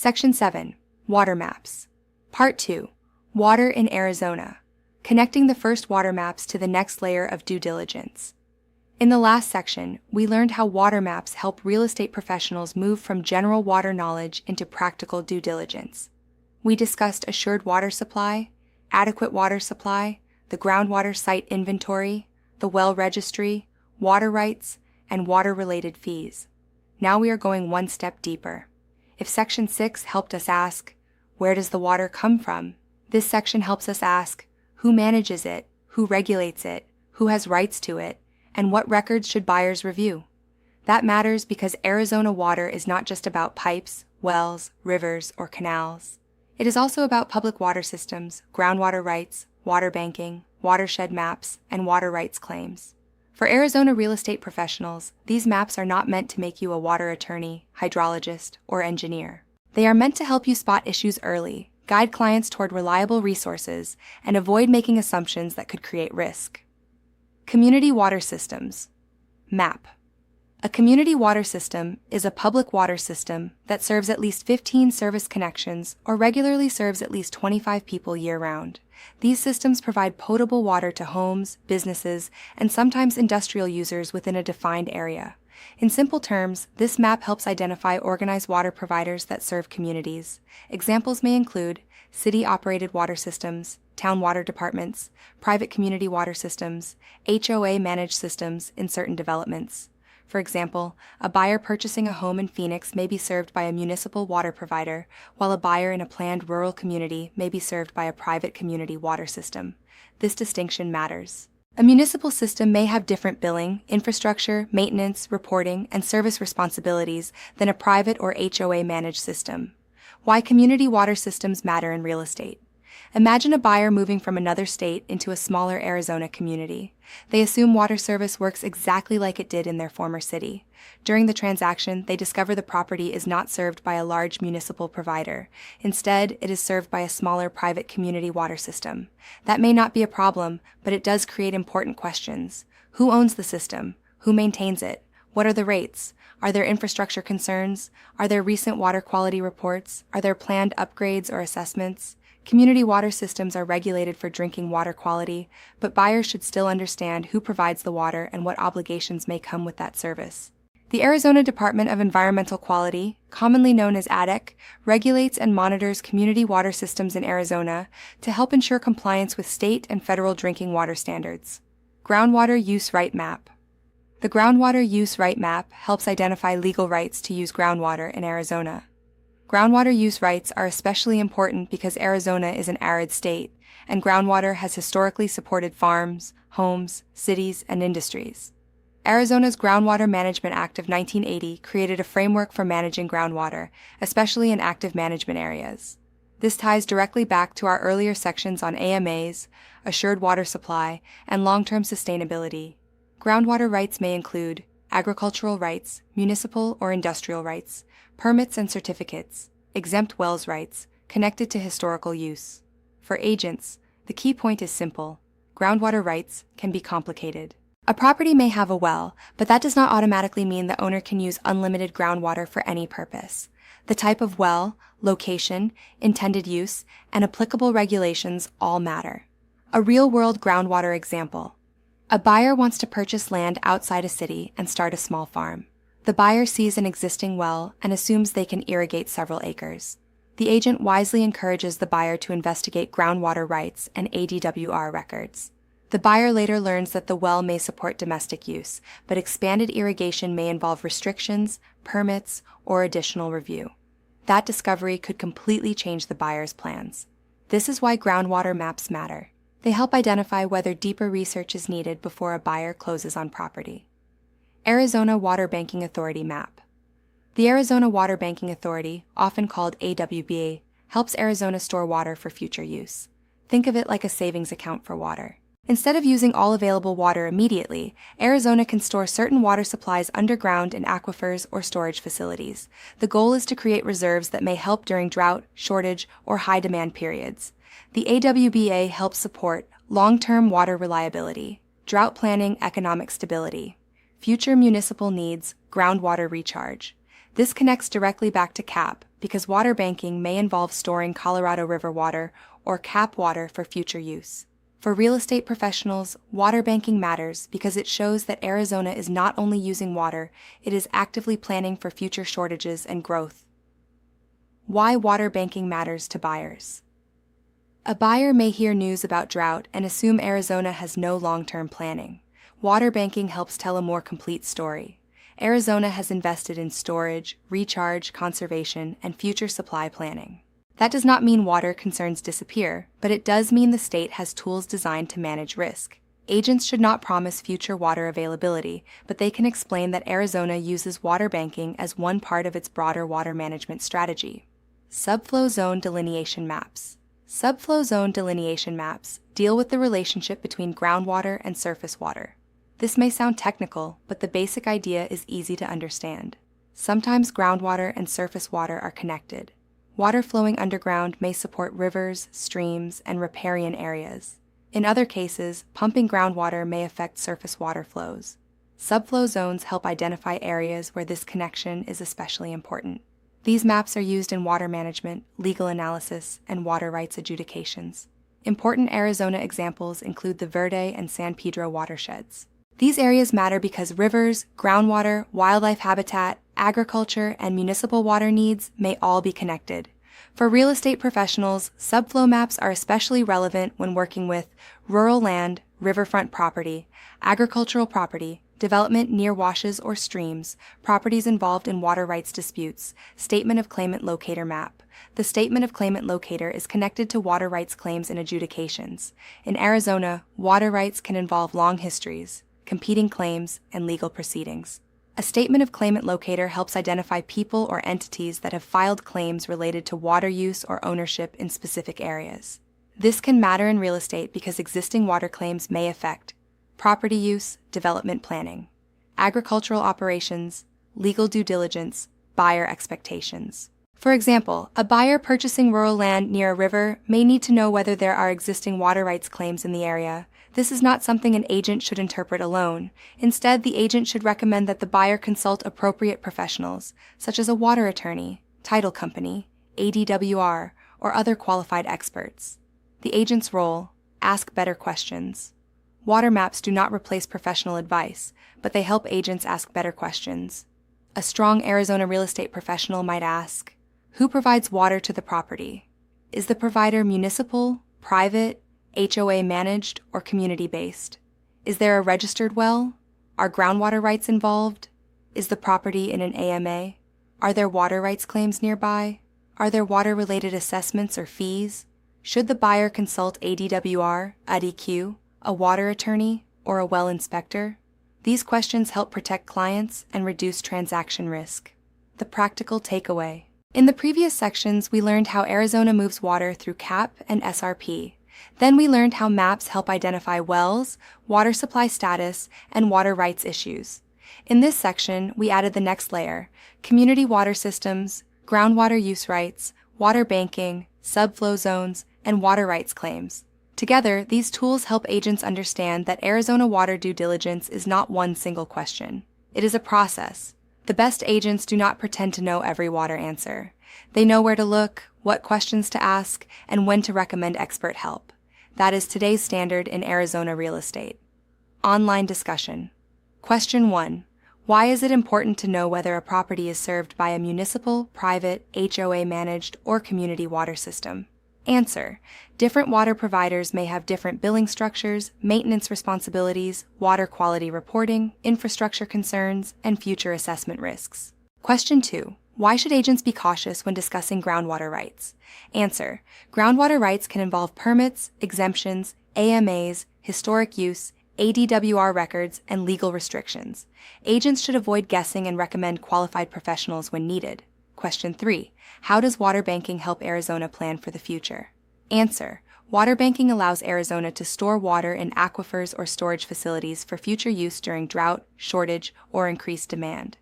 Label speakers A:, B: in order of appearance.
A: Section 7. Water Maps. Part 2. Water in Arizona. Connecting the first water maps to the next layer of due diligence. In the last section, we learned how water maps help real estate professionals move from general water knowledge into practical due diligence. We discussed assured water supply, adequate water supply, the groundwater site inventory, the well registry, water rights, and water-related fees. Now we are going one step deeper. If Section 6 helped us ask, where does the water come from? This section helps us ask, who manages it, who regulates it, who has rights to it, and what records should buyers review? That matters because Arizona water is not just about pipes, wells, rivers, or canals. It is also about public water systems, groundwater rights, water banking, watershed maps, and water rights claims. For Arizona real estate professionals, these maps are not meant to make you a water attorney, hydrologist, or engineer. They are meant to help you spot issues early, guide clients toward reliable resources, and avoid making assumptions that could create risk. Community water systems. MAP. A community water system is a public water system that serves at least 15 service connections or regularly serves at least 25 people year-round. These systems provide potable water to homes, businesses, and sometimes industrial users within a defined area. In simple terms, this map helps identify organized water providers that serve communities. Examples may include city-operated water systems, town water departments, private community water systems, HOA-managed systems in certain developments. For example, a buyer purchasing a home in Phoenix may be served by a municipal water provider, while a buyer in a planned rural community may be served by a private community water system. This distinction matters. A municipal system may have different billing, infrastructure, maintenance, reporting, and service responsibilities than a private or HOA-managed system. Why community water systems matter in real estate. Imagine a buyer moving from another state into a smaller Arizona community. They assume water service works exactly like it did in their former city. During the transaction, they discover the property is not served by a large municipal provider. Instead, it is served by a smaller private community water system. That may not be a problem, but it does create important questions. Who owns the system? Who maintains it? What are the rates? Are there infrastructure concerns? Are there recent water quality reports? Are there planned upgrades or assessments? Community water systems are regulated for drinking water quality, but buyers should still understand who provides the water and what obligations may come with that service. The Arizona Department of Environmental Quality, commonly known as ADEQ, regulates and monitors community water systems in Arizona to help ensure compliance with state and federal drinking water standards. Groundwater Use Right Map. The Groundwater Use Right Map helps identify legal rights to use groundwater in Arizona. Groundwater use rights are especially important because Arizona is an arid state, and groundwater has historically supported farms, homes, cities, and industries. Arizona's Groundwater Management Act of 1980 created a framework for managing groundwater, especially in active management areas. This ties directly back to our earlier sections on AMAs, assured water supply, and long-term sustainability. Groundwater rights may include agricultural rights, municipal or industrial rights, permits and certificates, exempt wells rights, connected to historical use. For agents, the key point is simple. Groundwater rights can be complicated. A property may have a well, but that does not automatically mean the owner can use unlimited groundwater for any purpose. The type of well, location, intended use, and applicable regulations all matter. A real-world groundwater example. A buyer wants to purchase land outside a city and start a small farm. The buyer sees an existing well and assumes they can irrigate several acres. The agent wisely encourages the buyer to investigate groundwater rights and ADWR records. The buyer later learns that the well may support domestic use, but expanded irrigation may involve restrictions, permits, or additional review. That discovery could completely change the buyer's plans. This is why groundwater maps matter. They help identify whether deeper research is needed before a buyer closes on property. Arizona Water Banking Authority Map. The Arizona Water Banking Authority, often called AWBA, helps Arizona store water for future use. Think of it like a savings account for water. Instead of using all available water immediately, Arizona can store certain water supplies underground in aquifers or storage facilities. The goal is to create reserves that may help during drought, shortage, or high-demand periods. The AWBA helps support long-term water reliability, drought planning, economic stability, future municipal needs, groundwater recharge. This connects directly back to CAP because water banking may involve storing Colorado River water or CAP water for future use. For real estate professionals, water banking matters because it shows that Arizona is not only using water, it is actively planning for future shortages and growth. Why water banking matters to buyers. A buyer may hear news about drought and assume Arizona has no long-term planning. Water banking helps tell a more complete story. Arizona has invested in storage, recharge, conservation, and future supply planning. That does not mean water concerns disappear, but it does mean the state has tools designed to manage risk. Agents should not promise future water availability, but they can explain that Arizona uses water banking as one part of its broader water management strategy. Subflow zone delineation maps. Subflow zone delineation maps deal with the relationship between groundwater and surface water. This may sound technical, but the basic idea is easy to understand. Sometimes groundwater and surface water are connected. Water flowing underground may support rivers, streams, and riparian areas. In other cases, pumping groundwater may affect surface water flows. Subflow zones help identify areas where this connection is especially important. These maps are used in water management, legal analysis, and water rights adjudications. Important Arizona examples include the Verde and San Pedro watersheds. These areas matter because rivers, groundwater, wildlife habitat, agriculture, and municipal water needs may all be connected. For real estate professionals, subflow maps are especially relevant when working with rural land, riverfront property, agricultural property, development near washes or streams, properties involved in water rights disputes, Statement of Claimant Locator map. The Statement of Claimant Locator is connected to water rights claims and adjudications. In Arizona, water rights can involve long histories, competing claims, and legal proceedings. A Statement of Claimant Locator helps identify people or entities that have filed claims related to water use or ownership in specific areas. This can matter in real estate because existing water claims may affect property use, development planning, agricultural operations, legal due diligence, buyer expectations. For example, a buyer purchasing rural land near a river may need to know whether there are existing water rights claims in the area. This is not something an agent should interpret alone. Instead, the agent should recommend that the buyer consult appropriate professionals, such as a water attorney, title company, ADWR, or other qualified experts. The agent's role: ask better questions. Water maps do not replace professional advice, but they help agents ask better questions. A strong Arizona real estate professional might ask, who provides water to the property? Is the provider municipal, private, HOA managed, or community-based? Is there a registered well? Are groundwater rights involved? Is the property in an AMA? Are there water rights claims nearby? Are there water-related assessments or fees? Should the buyer consult ADWR, ADQ, a water attorney, or a well inspector? These questions help protect clients and reduce transaction risk. The practical takeaway. In the previous sections, we learned how Arizona moves water through CAP and SRP. Then we learned how maps help identify wells, water supply status, and water rights issues. In this section, we added the next layer: community water systems, groundwater use rights, water banking, subflow zones, and water rights claims. Together, these tools help agents understand that Arizona water due diligence is not one single question. It is a process. The best agents do not pretend to know every water answer. They know where to look, what questions to ask, and when to recommend expert help. That is today's standard in Arizona real estate. Online discussion. Question 1. Why is it important to know whether a property is served by a municipal, private, HOA managed, or community water system? Answer. Different water providers may have different billing structures, maintenance responsibilities, water quality reporting, infrastructure concerns, and future assessment risks. Question 2. Why should agents be cautious when discussing groundwater rights? Answer. Groundwater rights can involve permits, exemptions, AMAs, historic use, ADWR records, and legal restrictions. Agents should avoid guessing and recommend qualified professionals when needed. Question 3. How does water banking help Arizona plan for the future? Answer. Water banking allows Arizona to store water in aquifers or storage facilities for future use during drought, shortage, or increased demand.